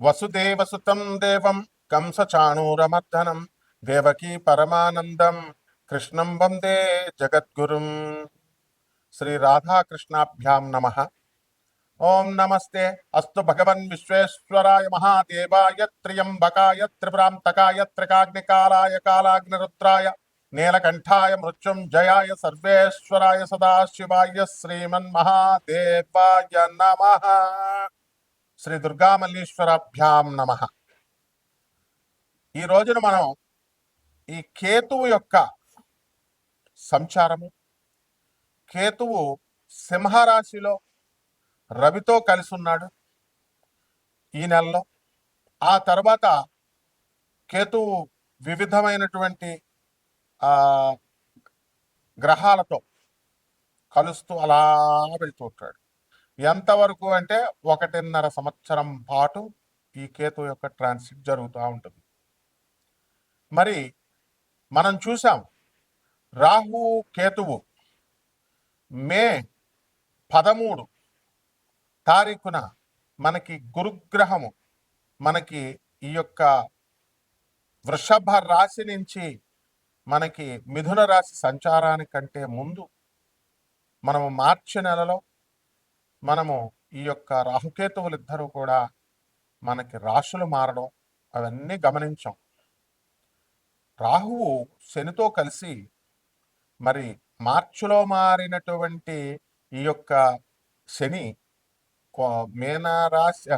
వసుదేవసుతం దేవం కంసచాణూరమర్దనం దేవకీ పరమానందం కృష్ణం వందే జగద్గురుం. శ్రీ రాధాకృష్ణాభ్యాం నమః. ఓం నమస్తే అస్తు భగవన్ విశ్వేశ్వరాయ మహాదేవాయ త్ర్యంబకాయ త్రిపురాంతకాయ త్రికాగ్నికాలాయ కాలాగ్నిరుద్రాయ నీలకంఠాయ మృత్యుంజయాయ సర్వేశ్వరాయ సదాశివాయ శ్రీమన్మహాదేవాయ నమః. శ్రీ దుర్గామల్లీశ్వరాభ్యాం నమః. ఈ రోజున మనం ఈ కేతువు యొక్క సంచారము, కేతువు సింహరాశిలో రవితో కలిసి ఉన్నాడు ఈ నెలలో. ఆ తర్వాత కేతువు వివిధమైనటువంటి గ్రహాలతో కలుస్తూ అలా వెళ్తూ ఉంటాడు. ఎంతవరకు అంటే 1.5 సంవత్సరం పాటు ఈ కేతు యొక్క ట్రాన్సిట్ జరుగుతూ ఉంటుంది. మరి మనం చూసాం, రాహు కేతువు మే 13 తారీఖున మనకి గురుగ్రహము మనకి ఈ యొక్క వృషభ రాశి నుంచి మనకి మిథున రాశి సంచారానికంటే ముందు మనము మార్చి నెలలో మనము ఈ యొక్క రాహుకేతువులు ఇద్దరు కూడా మనకి రాశులు మారడం అవన్నీ గమనించాం. రాహువు శనితో కలిసి మరి మార్చిలో మారినటువంటి ఈ యొక్క శని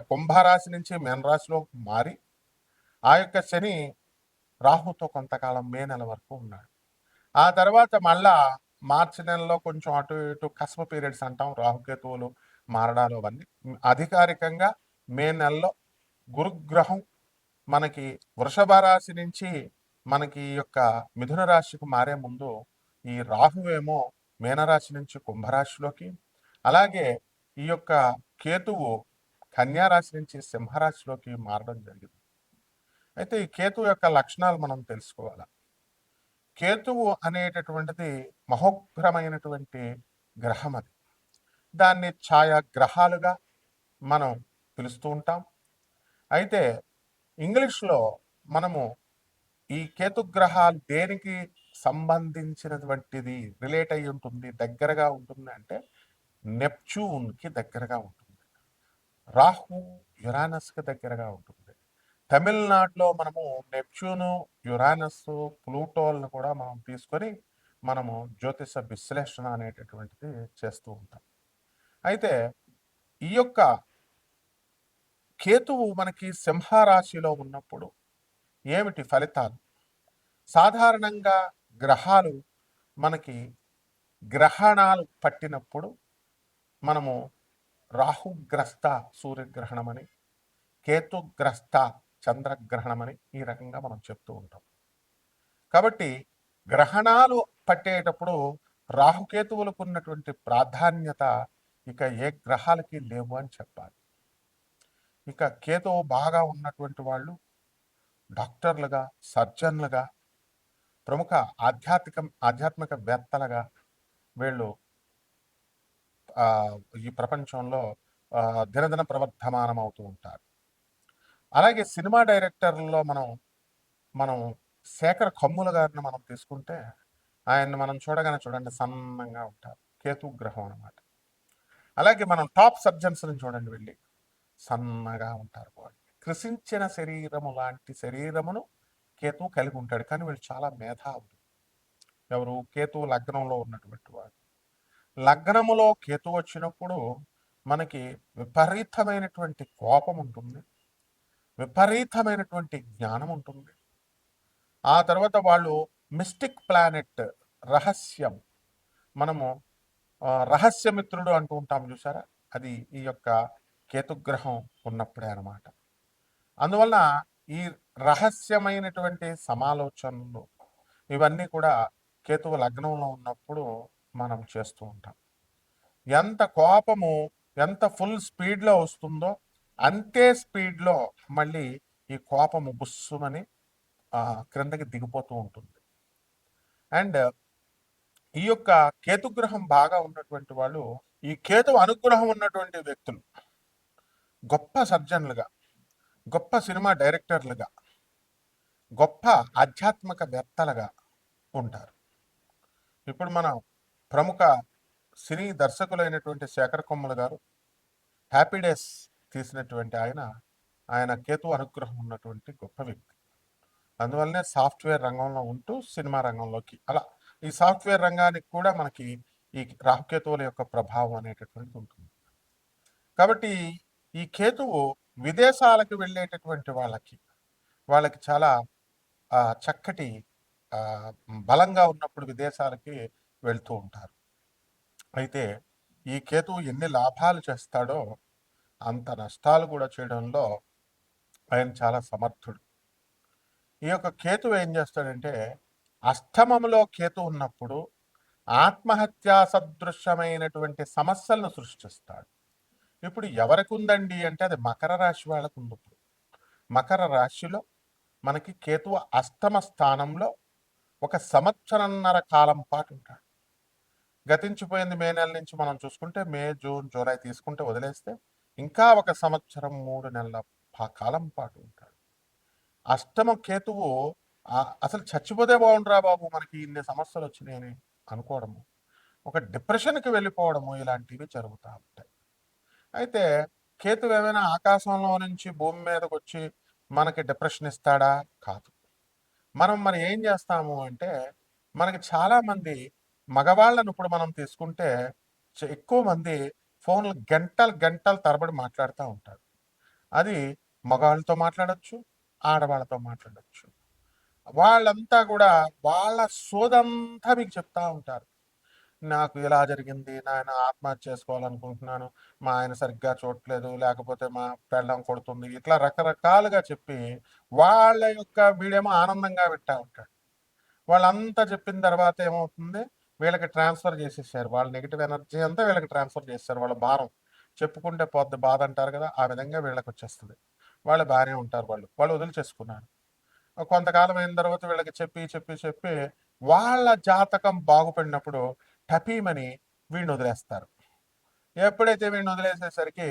కుంభరాశి నుంచి మీనరాశిలో మారి ఆ యొక్క శని రాహుతో కొంతకాలం మే నెల వరకు ఉన్నాడు. ఆ తర్వాత మళ్ళా మార్చి నెలలో కొంచెం అటు ఇటు కస్మ పీరియడ్స్ అంటాం, రాహుకేతువులు మారడాలు అవన్నీ. అధికారికంగా మే నెలలో గురుగ్రహం మనకి వృషభ రాశి నుంచి మనకి ఈ యొక్క మిథున రాశికి మారే ముందు ఈ రాహువేమో మీనరాశి నుంచి కుంభరాశిలోకి, అలాగే ఈ యొక్క కేతువు కన్యారాశి నుంచి సింహరాశిలోకి మారడం జరిగింది. అయితే ఈ కేతువు యొక్క లక్షణాలు మనం తెలుసుకోవాలి. కేతువు అనేటటువంటిది మహోగ్రమైనటువంటి గ్రహం. అది దాన్ని ఛాయాగ్రహాలుగా మనం పిలుస్తూ ఉంటాం. అయితే ఇంగ్లీష్లో మనము ఈ కేతుగ్రహాలు దేనికి సంబంధించినటువంటిది రిలేట్ అయి ఉంటుంది, దగ్గరగా ఉంటుంది అంటే నెప్ట్యూన్కి దగ్గరగా ఉంటుంది, రాహు యురానస్కి దగ్గరగా ఉంటుంది. తమిళనాడులో మనము నెప్ట్యూను, యురానస్, ప్లూటోలను కూడా మనం తీసుకొని మనము జ్యోతిష విశ్లేషణ అనేటటువంటిది చేస్తూ ఉంటాం. అయితే ఈ యొక్క కేతువు మనకి సింహరాశిలో ఉన్నప్పుడు ఏమిటి ఫలితాలు? సాధారణంగా గ్రహాలు మనకి గ్రహణాలు పట్టినప్పుడు మనము రాహుగ్రస్త సూర్యగ్రహణం అని, కేతుగ్రస్త చంద్రగ్రహణం అని ఈ రకంగా మనం చెప్తూ ఉంటాం. కాబట్టి గ్రహణాలు పట్టేటప్పుడు రాహుకేతువులకు ఉన్నటువంటి ప్రాధాన్యత ఇక ఏ గ్రహాలకి లేవు అని చెప్పాలి. ఇక కేతువు బాగా ఉన్నటువంటి వాళ్ళు డాక్టర్లుగా, సర్జన్లుగా, ప్రముఖ ఆధ్యాత్మికవేత్తలుగా వీళ్ళు ఈ ప్రపంచంలో దినదిన ప్రవర్ధమానం అవుతూ ఉంటారు. అలాగే సినిమా డైరెక్టర్లలో మనం శేఖర్ కమ్ముల గారిని మనం తీసుకుంటే ఆయన్ని మనం చూడండి, సన్నంగా ఉంటారు, కేతు గ్రహం అనమాట. అలాగే మనం టాప్ సర్జన్స్ని చూడండి, వెళ్ళి సన్నగా ఉంటారు. వాళ్ళు కృషించిన శరీరము లాంటి శరీరమును కేతువు కలిగి ఉంటాడు. కానీ వీళ్ళు చాలా మేధావులు. ఎవరు? కేతువు లగ్నంలో ఉన్నటువంటి వాడు. లగ్నములో కేతు వచ్చినప్పుడు మనకి విపరీతమైనటువంటి కోపం ఉంటుంది, విపరీతమైనటువంటి జ్ఞానం ఉంటుంది. ఆ తర్వాత వాళ్ళు మిస్టిక్ ప్లానెట్, రహస్యం, మనము రహస్యమిత్రుడు అంటూ ఉంటాం చూసారా, అది ఈ యొక్క కేతుగ్రహం ఉన్నప్పుడే అనమాట. అందువలన ఈ రహస్యమైనటువంటి సమాలోచనలు ఇవన్నీ కూడా కేతువు లగ్నంలో ఉన్నప్పుడు మనం చేస్తూ ఉంటాం. ఎంత కోపము ఎంత ఫుల్ స్పీడ్లో వస్తుందో అంతే స్పీడ్లో మళ్ళీ ఈ కోపము బుస్సుమని క్రిందకి దిగిపోతూ ఉంటుంది. అండ్ ఈ యొక్క కేతుగ్రహం బాగా ఉన్నటువంటి వాళ్ళు, ఈ కేతు అనుగ్రహం ఉన్నటువంటి వ్యక్తులు గొప్ప సర్జన్లుగా, గొప్ప సినిమా డైరెక్టర్లుగా, గొప్ప ఆధ్యాత్మికవేత్తలుగా ఉంటారు. ఇప్పుడు మనం ప్రముఖ సినీ దర్శకులైనటువంటి శేఖర్ కమ్ముల గారు 'హ్యాపీ డేస్' తీసినటువంటి ఆయన కేతు అనుగ్రహం ఉన్నటువంటి గొప్ప వ్యక్తి. అందువల్లనే సాఫ్ట్‌వేర్ రంగంలో ఉంటూ సినిమా రంగంలోకి అలా ఈ సాఫ్ట్‌వేర్ రంగానికి కూడా మనకి ఈ రాహుకేతువుల యొక్క ప్రభావం అనేటటువంటిది ఉంటుంది. కాబట్టి ఈ కేతువు విదేశాలకు వెళ్ళేటటువంటి వాళ్ళకి చాలా చక్కటి బలంగా ఉన్నప్పుడు విదేశాలకి వెళ్తూ ఉంటారు. అయితే ఈ కేతువు ఎన్ని లాభాలు చేస్తాడో అంత నష్టాలు కూడా చేయడంలో ఆయన చాలా సమర్థుడు. ఈ యొక్క కేతువు ఏం చేస్తాడంటే అష్టమములో కేతు ఉన్నప్పుడు ఆత్మహత్యా సదృశ్యమైనటువంటి సమస్యలను సృష్టిస్తాడు. ఇప్పుడు ఎవరికి ఉందండి అంటే అది మకర రాశి వాళ్ళకు ఉంది. ఇప్పుడు మకర రాశిలో మనకి కేతువు అష్టమ స్థానంలో ఒక సంవత్సరన్నర కాలం పాటు ఉంటాడు. గతించిపోయింది మే నెల నుంచి మనం చూసుకుంటే మే, జూన్, జూలై తీసుకుంటే వదిలేస్తే ఇంకా ఒక సంవత్సరం 3 నెలల కాలం పాటు ఉంటాడు. అష్టమ కేతువు అసలు చచ్చిపోతే బాగుండురా బాబు మనకి ఇన్ని సమస్యలు వచ్చినాయని అనుకోవడము, ఒక డిప్రెషన్కి వెళ్ళిపోవడము ఇలాంటివి జరుగుతూ ఉంటాయి. అయితే కేతువు ఏమైనా ఆకాశంలో నుంచి భూమి మీదకి వచ్చి మనకి డిప్రెషన్ ఇస్తాడా? కాదు. మనం మరి ఏం చేస్తాము అంటే మనకి చాలామంది మగవాళ్ళను ఇప్పుడు మనం తీసుకుంటే ఎక్కువ మంది ఫోన్లు గంటలు గంటలు తరబడి మాట్లాడుతూ ఉంటారు. అది మగవాళ్ళతో మాట్లాడచ్చు, ఆడవాళ్ళతో మాట్లాడచ్చు. వాళ్ళంతా కూడా వాళ్ళ సోదంతా మీకు చెప్తా ఉంటారు. నాకు ఇలా జరిగింది, నాయన ఆత్మహత్య చేసుకోవాలనుకుంటున్నాను, మా ఆయన సరిగ్గా చూడట్లేదు, లేకపోతే మా పెళ్ళం కొడుతుంది, ఇట్లా రకరకాలుగా చెప్పి వాళ్ళ యొక్క వీడేమో ఆనందంగా వింటా ఉంటాడు. వాళ్ళంతా చెప్పిన తర్వాత ఏమవుతుంది, వీళ్ళకి ట్రాన్స్ఫర్ చేసేసారు. వాళ్ళ నెగిటివ్ ఎనర్జీ అంతా వీళ్ళకి ట్రాన్స్ఫర్ చేస్తారు. వాళ్ళ భారం చెప్పుకుంటే పోద్ది బాధ అంటారు కదా, ఆ విధంగా వీళ్ళకి వచ్చేస్తుంది. వాళ్ళు బాగానే ఉంటారు, వాళ్ళు వదిలిచేసుకున్నారు. కొంతకాలం అయిన తర్వాత వీళ్ళకి చెప్పి చెప్పి చెప్పి వాళ్ళ జాతకం బాగుపడినప్పుడు టపీమని వీడిని వదిలేస్తారు. ఎప్పుడైతే వీడిని వదిలేసేసరికి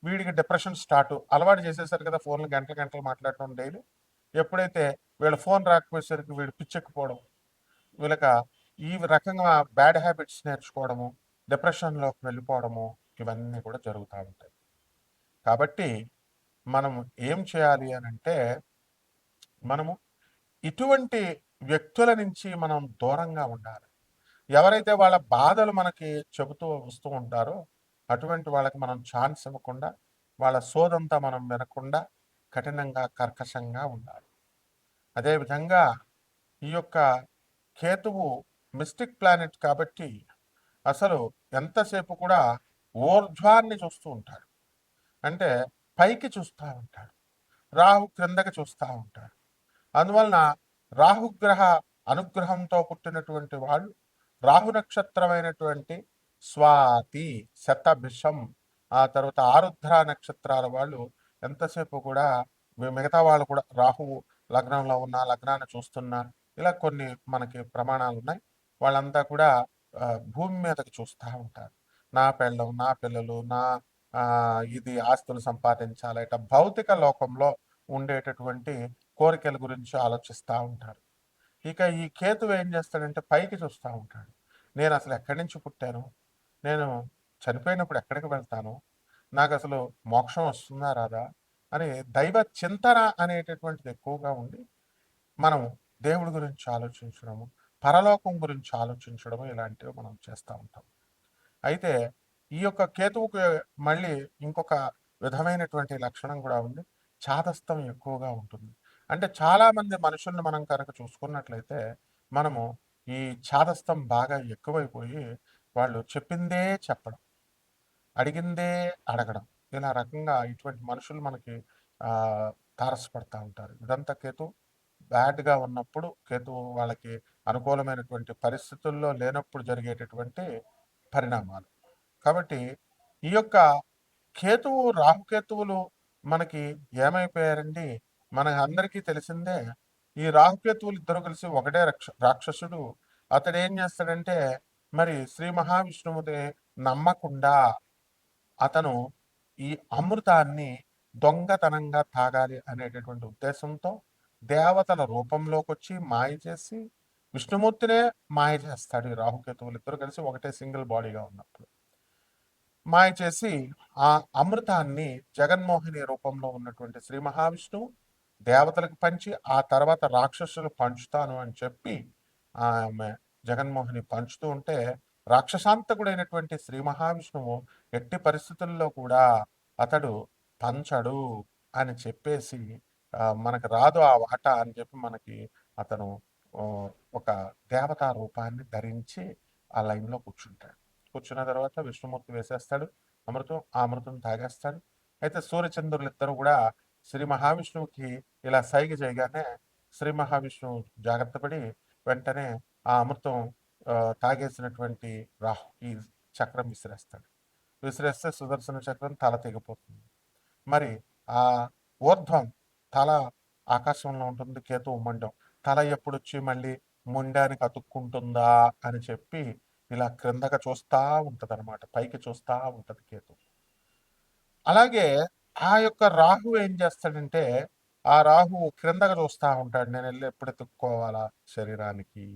వీడికి డిప్రెషన్ స్టార్ట్. అలవాటు చేసేసరికి కదా ఫోన్లు గంటలు గంటలు మాట్లాడటం డైలీ. ఎప్పుడైతే వీళ్ళ ఫోన్ రాకపోయేసరికి వీడు పిచ్చెక్కిపోవడం, వీళ్ళక ఈ రకంగా బ్యాడ్ హ్యాబిట్స్ నేర్చుకోవడము, డిప్రెషన్లోకి వెళ్ళిపోవడము, ఇవన్నీ కూడా జరుగుతూ ఉంటాయి. కాబట్టి మనం ఏం చేయాలి అని అంటే మనము ఇటువంటి వ్యక్తుల నుంచి మనం దూరంగా ఉండాలి. ఎవరైతే వాళ్ళ బాధలు మనకి చెబుతూ వస్తూ ఉంటారో అటువంటి వాళ్ళకి మనం ఛాన్స్ ఇవ్వకుండా, వాళ్ళ సోదంతా మనం వినకుండా కఠినంగా కర్కశంగా ఉండాలి. అదేవిధంగా ఈ యొక్క కేతువు మిస్టిక్ ప్లానెట్ కాబట్టి అసలు ఎంతసేపు కూడా ఊర్ధ్వాన్ని చూస్తూ ఉంటాడు. అంటే పైకి చూస్తూ ఉంటాడు. రాహు క్రిందకి చూస్తూ ఉంటాడు. అందువలన రాహుగ్రహ అనుగ్రహంతో పుట్టినటువంటి వాళ్ళు రాహు నక్షత్రమైనటువంటి స్వాతి, శతభిషం, ఆ తర్వాత ఆరుద్ర నక్షత్రాల వాళ్ళు ఎంతసేపు కూడా మిగతా వాళ్ళు కూడా రాహువు లగ్నంలో ఉన్న లగ్నాన్ని చూస్తున్నా ఇలా కొన్ని మనకి ప్రమాణాలు ఉన్నాయి. వాళ్ళంతా కూడా భూమి మీదకి చూస్తూ ఉంటారు. నా పెళ్ళం, నా పిల్లలు, నా ఇది ఆస్తులు సంపాదించాలి, ఇట్లా భౌతిక లోకంలో ఉండేటటువంటి కోరికల గురించి ఆలోచిస్తూ ఉంటారు. ఇక ఈ కేతువు ఏం చేస్తాడంటే పైకి చూస్తూ ఉంటాడు. నేను అసలు ఎక్కడి నుంచి పుట్టాను, నేను చనిపోయినప్పుడు ఎక్కడికి వెళ్తాను, నాకు అసలు మోక్షం వస్తుందా రాదా అని దైవ చింతన అనేటటువంటిది ఎక్కువగా ఉండి మనం దేవుడి గురించి ఆలోచించడము, పరలోకం గురించి ఆలోచించడము ఇలాంటివి మనం చేస్తూ ఉంటాం. అయితే ఈ యొక్క కేతువుకి మళ్ళీ ఇంకొక విధమైనటువంటి లక్షణం కూడా ఉంది. చాదస్తం ఎక్కువగా ఉంటుంది. అంటే చాలామంది మనుషుల్ని మనం కనుక చూసుకున్నట్లయితే మనము ఈ చాదస్తం బాగా ఎక్కువైపోయి వాళ్ళు చెప్పిందే చెప్పడం, అడిగిందే అడగడం, ఇలా రకంగా ఇటువంటి మనుషులు మనకి తారసపడతా ఉంటారు. ఇదంతా కేతు బ్యాడ్గా ఉన్నప్పుడు, కేతువు వాళ్ళకి అనుకూలమైనటువంటి పరిస్థితుల్లో లేనప్పుడు జరిగేటటువంటి పరిణామాలు. కాబట్టి ఈ యొక్క కేతువు, రాహుకేతువులు మనకి ఏమైపోయారండి, మన అందరికీ తెలిసిందే. ఈ రాహుకేతువులు ఇద్దరు కలిసి ఒకటే రాక్షసుడు. అతడు ఏం చేస్తాడంటే మరి శ్రీ మహావిష్ణువుని నమ్మకుండా అతను ఈ అమృతాన్ని దొంగతనంగా తాగాలి అనేటటువంటి ఉద్దేశంతో దేవతల రూపంలోకొచ్చి మాయ చేసి విష్ణుమూర్తినే మాయ చేస్తాడు. ఈ రాహుకేతువులు ఇద్దరు కలిసి ఒకటే సింగిల్ బాడీగా ఉన్నప్పుడు మాయ చేసి ఆ అమృతాన్ని జగన్మోహిని రూపంలో ఉన్నటువంటి శ్రీ మహావిష్ణువు దేవతలకు పంచి ఆ తర్వాత రాక్షసులు పంచుతాను అని చెప్పి ఆమె జగన్మోహిని పంచుతూ ఉంటే రాక్షసాంతకుడైనటువంటి శ్రీ మహావిష్ణువు ఎట్టి పరిస్థితుల్లో కూడా అతడు పంచడు అని చెప్పేసి మనకు రాదు ఆ వాట అని చెప్పి మనకి అతను ఒక దేవతా రూపాన్ని ధరించి ఆ లైన్లో కూర్చుంటాడు. కూర్చున్న తర్వాత విష్ణుమూర్తి వేసేస్తాడు అమృతం. ఆ అమృతం తాగేస్తాడు. అయితే సూర్యచంద్రులు ఇద్దరు కూడా శ్రీ మహావిష్ణువుకి ఇలా సైగ చేయగానే శ్రీ మహావిష్ణువు జాగ్రత్త పడి వెంటనే ఆ అమృతం తాగేసినటువంటి రాహుకి చక్రం విసిరేస్తాడు. విసిరేస్తే సుదర్శన చక్రం తల తెగిపోతుంది. మరి ఆ ఊర్ధ్వం తల ఆకాశంలో ఉంటుంది, కేతువు మండం. తల ఎప్పుడొచ్చి మళ్ళీ ముండానికి అతుక్కుంటుందా అని చెప్పి ఇలా క్రిందగా చూస్తా ఉంటది అనమాట, పైకి చూస్తా ఉంటది కేతు. అలాగే ఆ యొక్క రాహు ఏం చేస్తాడంటే ఆ రాహు క్రిందగా చూస్తా ఉంటాడు, నేను వెళ్ళి ఎప్పుడు ఎత్తుక్కోవాలా శరీరానికి.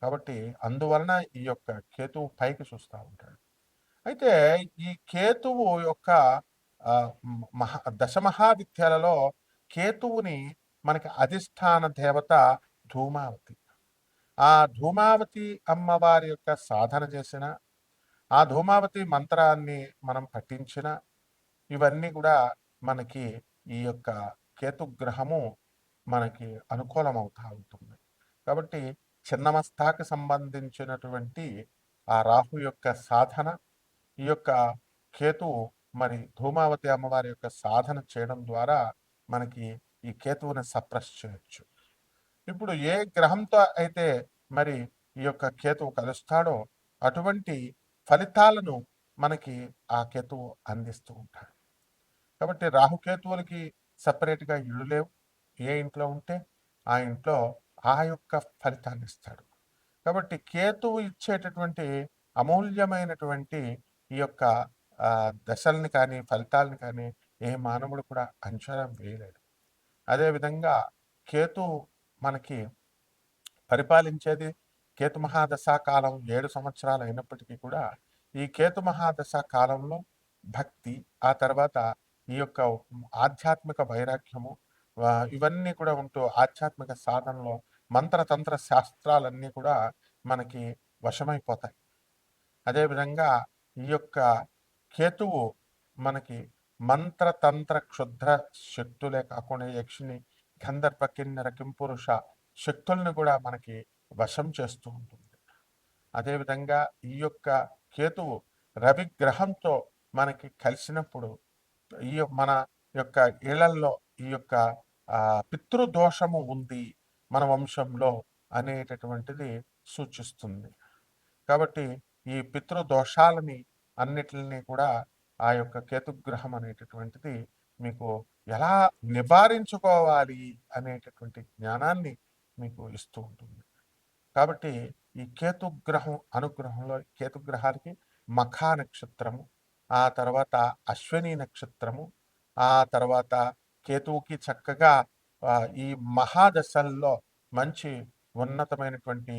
కాబట్టి అందువలన ఈ యొక్క కేతువు పైకి చూస్తూ ఉంటాడు. అయితే ఈ కేతువు యొక్క దశమహావిద్యలలో కేతువుని మనకి అధిష్టాన దేవత ధూమావతి. ఆ ధూమావతి అమ్మవారి యొక్క సాధన చేసిన, ఆ ధూమావతి మంత్రాన్ని మనం పఠించిన, ఇవన్నీ కూడా మనకి ఈ యొక్క కేతుగ్రహము మనకి అనుకూలమవుతూ ఉంటుంది. కాబట్టి చిన్నమస్తాకి సంబంధించినటువంటి ఆ రాహు యొక్క సాధన, ఈ యొక్క కేతువు మరి ధూమావతి అమ్మవారి యొక్క సాధన చేయడం ద్వారా మనకి ఈ కేతువుని సప్రెస్ చేయొచ్చు. ఇప్పుడు ఏ గ్రహంతో అయితే మరి ఈ యొక్క కేతువు కలుస్తాడో అటువంటి ఫలితాలను మనకి ఆ కేతువు అందిస్తూ ఉంటాడు. కాబట్టి రాహుకేతువులకి సపరేట్గా ఇళ్ళు లేవు. ఏ ఇంట్లో ఉంటే ఆ ఇంట్లో ఆ యొక్క ఫలితాన్ని ఇస్తాడు. కాబట్టి కేతువు ఇచ్చేటటువంటి అమూల్యమైనటువంటి ఈ యొక్క దశల్ని కానీ ఫలితాలని కానీ ఏ మానవుడు కూడా అంచనా వేయలేడు. అదేవిధంగా కేతు మనకి పరిపాలించేది కేతు మహాదశా కాలం 7 సంవత్సరాలు అయినప్పటికీ కూడా ఈ కేతు మహాదశా కాలంలో భక్తి, ఆ తర్వాత ఈ యొక్క ఆధ్యాత్మిక వైరాగ్యము, ఇవన్నీ కూడా ఉంటూ ఆధ్యాత్మిక సాధనలో మంత్రతంత్ర శాస్త్రాలన్నీ కూడా మనకి వశమైపోతాయి. అదేవిధంగా ఈ యొక్క కేతువు మనకి మంత్రతంత్ర క్షుద్ర శక్తులే కాకుండా యక్షిని గంధర్వ కిన్నెర కింపురుష శక్తుల్ని కూడా మనకి వశం చేస్తూ ఉంటుంది. అదేవిధంగా ఈ యొక్క కేతువు రవి గ్రహంతో మనకి కలిసినప్పుడు ఈ మన యొక్క ఇళ్లల్లో ఈ యొక్క పితృదోషము ఉంది మన వంశంలో అనేటటువంటిది సూచిస్తుంది. కాబట్టి ఈ పితృదోషాలని అన్నిటిని కూడా ఆ యొక్క కేతుగ్రహం అనేటటువంటిది మీకు ఎలా నివారించుకోవాలి అనేటటువంటి జ్ఞానాన్ని మీకు ఇస్తూ ఉంటుంది. కాబట్టి ఈ కేతుగ్రహం అనుగ్రహంలో కేతుగ్రహానికి మఖా నక్షత్రము, ఆ తర్వాత అశ్విని నక్షత్రము, ఆ తర్వాత కేతువుకి చక్కగా ఈ మహాదశల్లో మంచి ఉన్నతమైనటువంటి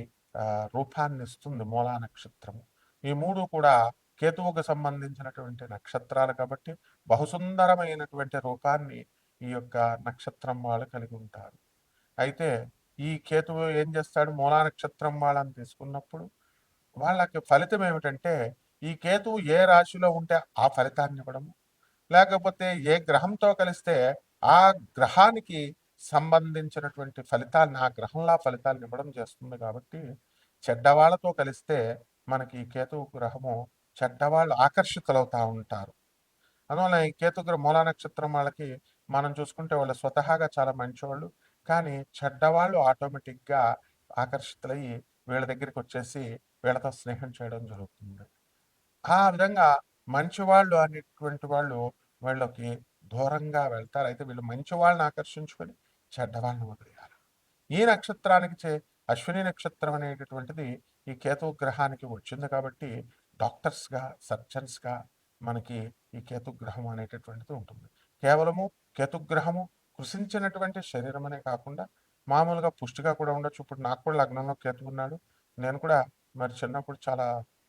రూపాన్ని ఇస్తుంది మూలా నక్షత్రము. ఈ మూడు కూడా కేతువుకు సంబంధించినటువంటి నక్షత్రాలు కాబట్టి బహుసుందరమైనటువంటి రూపాన్ని ఈ యొక్క నక్షత్రం వాళ్ళు కలిగి ఉంటారు. అయితే ఈ కేతువు ఏం చేస్తాడు, మూలా నక్షత్రం వాళ్ళని తీసుకున్నప్పుడు వాళ్ళకి ఫలితం ఏమిటంటే ఈ కేతువు ఏ రాశిలో ఉంటే ఆ ఫలితాన్ని ఇవ్వడము, లేకపోతే ఏ గ్రహంతో కలిస్తే ఆ గ్రహానికి సంబంధించినటువంటి ఫలితాలను ఆ గ్రహంలా ఫలితాలను ఇవ్వడం చేస్తుంది. కాబట్టి చెడ్డవాళ్లతో కలిస్తే మనకి కేతువు గ్రహము చెడ్డవాళ్ళు ఆకర్షితులవుతూ ఉంటారు. అందువల్ల ఈ కేతుగ్రహ మూలా నక్షత్రం వాళ్ళకి మనం చూసుకుంటే వాళ్ళు స్వతహాగా చాలా మంచివాళ్ళు, కానీ చెడ్డవాళ్ళు ఆటోమేటిక్గా ఆకర్షితులయ్యి వీళ్ళ దగ్గరికి వచ్చేసి వీళ్ళతో స్నేహం చేయడం జరుగుతుంది. ఆ విధంగా మంచివాళ్ళు అనేటువంటి వాళ్ళు వీళ్ళకి దూరంగా వెళ్తారు. అయితే వీళ్ళు మంచి వాళ్ళని ఆకర్షించుకొని చెడ్డవాళ్ళని వదిలేయాలి. ఈ నక్షత్రానికి అశ్విని నక్షత్రం అనేటటువంటిది ఈ కేతు గ్రహానికి వచ్చింది కాబట్టి డాక్టర్స్గా, సర్జన్స్గా మనకి ఈ కేతు గ్రహం అనేటటువంటిది ఉంటుంది. కేవలము కేతుగ్రహము కృషించినటువంటి శరీరమనే కాకుండా మామూలుగా పుష్టిగా కూడా ఉండొచ్చు. ఇప్పుడు నాకు కూడా లగ్నంలో కేతు ఉన్నాడు. నేను కూడా మరి చిన్నప్పుడు చాలా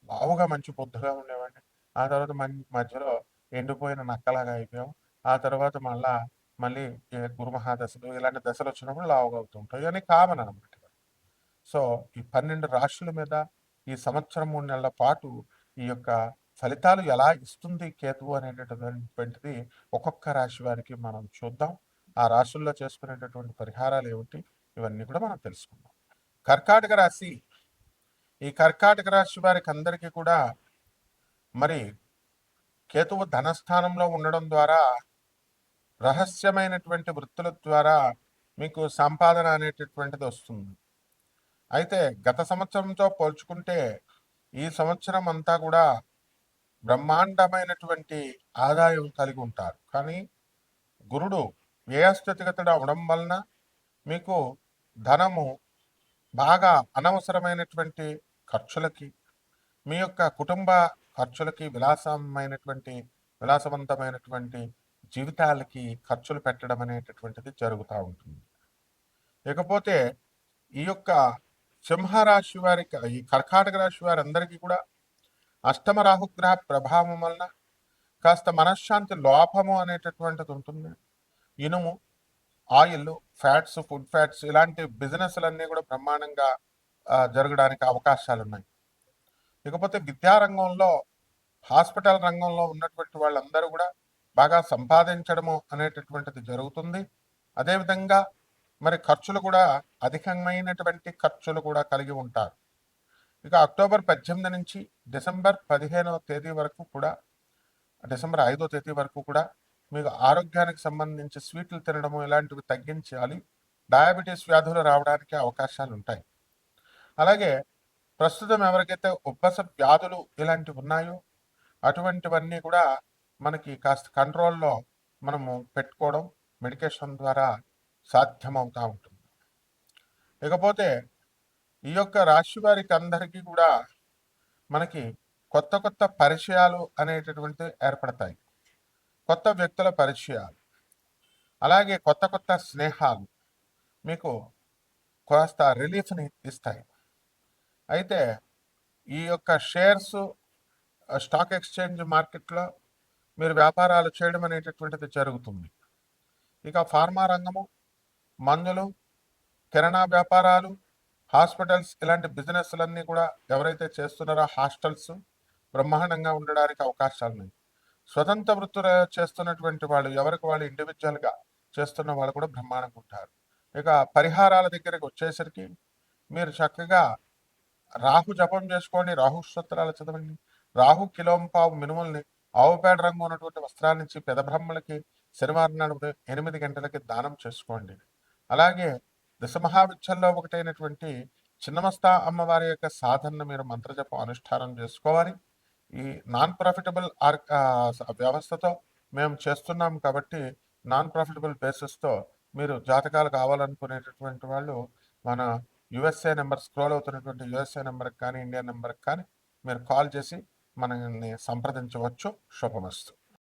లావుగా మంచి బొద్దుగా ఉండేవాడిని. ఆ తర్వాత మధ్యలో ఎండిపోయిన నక్కలాగా అయిపోయాం. ఆ తర్వాత మళ్ళీ గురుమహాదశలు ఇలాంటి దశలొచ్చినప్పుడు లావుగా అవుతూ ఉంటాం. ఇవన్నీ కామన్ అనమాట. సో, ఈ 12 రాశుల మీద ఈ సంవత్సరం 3 నెలల పాటు ఈ యొక్క ఫలితాలు ఎలా ఇస్తుంది కేతువు అనేటటువంటిది ఒక్కొక్క రాశి వారికి మనం చూద్దాం. ఆ రాశుల్లో చేసుకునేటటువంటి పరిహారాలేమిటి? ఇవన్నీ కూడా మనం తెలుసుకుందాం. కర్కాటక రాశి. ఈ కర్కాటక రాశి వారికందరికీ కూడా మరి కేతువు ధనస్థానంలో ఉండడం ద్వారా రహస్యమైనటువంటి వృత్తుల ద్వారా మీకు సంపాదన అనేటటువంటిది వస్తుంది. అయితే గత సంవత్సరంతో పోల్చుకుంటే ఈ సంవత్సరం అంతా కూడా బ్రహ్మాండమైనటువంటి ఆదాయం కలిగి ఉంటారు. కానీ గురుడు వ్యయస్థితిగతుడు అవడం వలన మీకు ధనము బాగా అనవసరమైనటువంటి ఖర్చులకి, మీ యొక్క కుటుంబ ఖర్చులకి, విలాసవంతమైనటువంటి జీవితాలకి ఖర్చులు పెట్టడం అనేటటువంటిది జరుగుతూ ఉంటుంది. ఇకపోతే ఈ యొక్క సింహరాశి వారికి, ఈ కర్కాటక రాశి వారందరికీ కూడా అష్టమ రాహుగ్రహ ప్రభావం వలన కాస్త మనశ్శాంతి లోపము అనేటటువంటిది ఉంటుంది. ఇనుము, ఆయిల్, ఫ్యాట్స్, ఫుడ్ ఫ్యాట్స్ ఇలాంటి బిజినెస్లన్నీ కూడా బ్రహ్మాండంగా జరగడానికి అవకాశాలు ఉన్నాయి. ఇకపోతే విద్యారంగంలో, హాస్పిటల్ రంగంలో ఉన్నటువంటి వాళ్ళందరూ కూడా బాగా సంపాదించడము అనేటటువంటిది జరుగుతుంది. అదేవిధంగా మరి ఖర్చులు కూడా అధికమైనటువంటి ఖర్చులు కూడా కలిగి ఉంటారు. ఇక అక్టోబర్ 18 నుంచి డిసెంబర్ 15వ తేదీ వరకు కూడా, డిసెంబర్ 5వ తేదీ వరకు కూడా మీకు ఆరోగ్యానికి సంబంధించి స్వీట్లు తినడము ఇలాంటివి తగ్గించాలి. డయాబెటీస్ వ్యాధులు రావడానికి అవకాశాలు ఉంటాయి. అలాగే ప్రస్తుతం ఎవరికైతే ఉబ్బస వ్యాధులు ఇలాంటివి ఉన్నాయో అటువంటివన్నీ కూడా మనకి కాస్త కంట్రోల్లో మనము పెట్టుకోవడం మెడికేషన్ ద్వారా సాధ్యమవుతూ ఉంటుంది. ఇకపోతే ఈ యొక్క రాశి వారికి అందరికీ కూడా మనకి కొత్త కొత్త పరిచయాలు అనేటటువంటివి ఏర్పడతాయి. కొత్త వ్యక్తుల పరిచయాలు, అలాగే కొత్త కొత్త స్నేహాలు మీకు కాస్త రిలీఫ్ని ఇస్తాయి. అయితే ఈ యొక్క షేర్స్, స్టాక్ ఎక్స్చేంజ్ మార్కెట్లో మీరు వ్యాపారాలు చేయడం అనేటటువంటిది జరుగుతుంది. ఇక ఫార్మా రంగము, మందులు, కిరాణా వ్యాపారాలు, హాస్పిటల్స్ ఇలాంటి బిజినెస్లన్నీ కూడా ఎవరైతే చేస్తున్నారో హాస్టల్స్ బ్రహ్మాండంగా ఉండడానికి అవకాశాలు ఉన్నాయి. స్వతంత్ర వృత్తులు చేస్తున్నటువంటి వాళ్ళు, ఎవరికి వాళ్ళు ఇండివిజువల్గా చేస్తున్న వాళ్ళు కూడా బ్రహ్మాండంగా ఉంటారు. ఇక పరిహారాల దగ్గరికి వచ్చేసరికి మీరు చక్కగా రాహు జపం చేసుకోండి, రాహు స్తోత్రాలు చదవండి, రాహు కిలోంపావు మినుముల్ని ఆవుపేడ రంగు ఉన్నటువంటి వస్త్రాల నుంచి పెద బ్రహ్మలకి శనివారం నాడు 8 గంటలకి దానం చేసుకోండి. అలాగే దశమహావిద్యల్లో ఒకటైనటువంటి చిన్నమస్తా అమ్మవారి యొక్క సాధనను మీరు మంత్రజపం అనుష్ఠానం చేసుకోవాలి. ఈ నాన్ ప్రాఫిటబుల్ వ్యవస్థతో మేము చేస్తున్నాం కాబట్టి నాన్ ప్రాఫిటబుల్ బేసిస్తో మీరు జాతకాలు కావాలనుకునేటటువంటి వాళ్ళు మన యుఎస్ఏ నెంబర్, స్క్రోల్ అవుతున్నటువంటి యుఎస్ఏ నెంబర్కి కానీ ఇండియా నెంబర్కి కానీ మీరు కాల్ చేసి మనల్ని సంప్రదించవచ్చు. శుభమస్తు.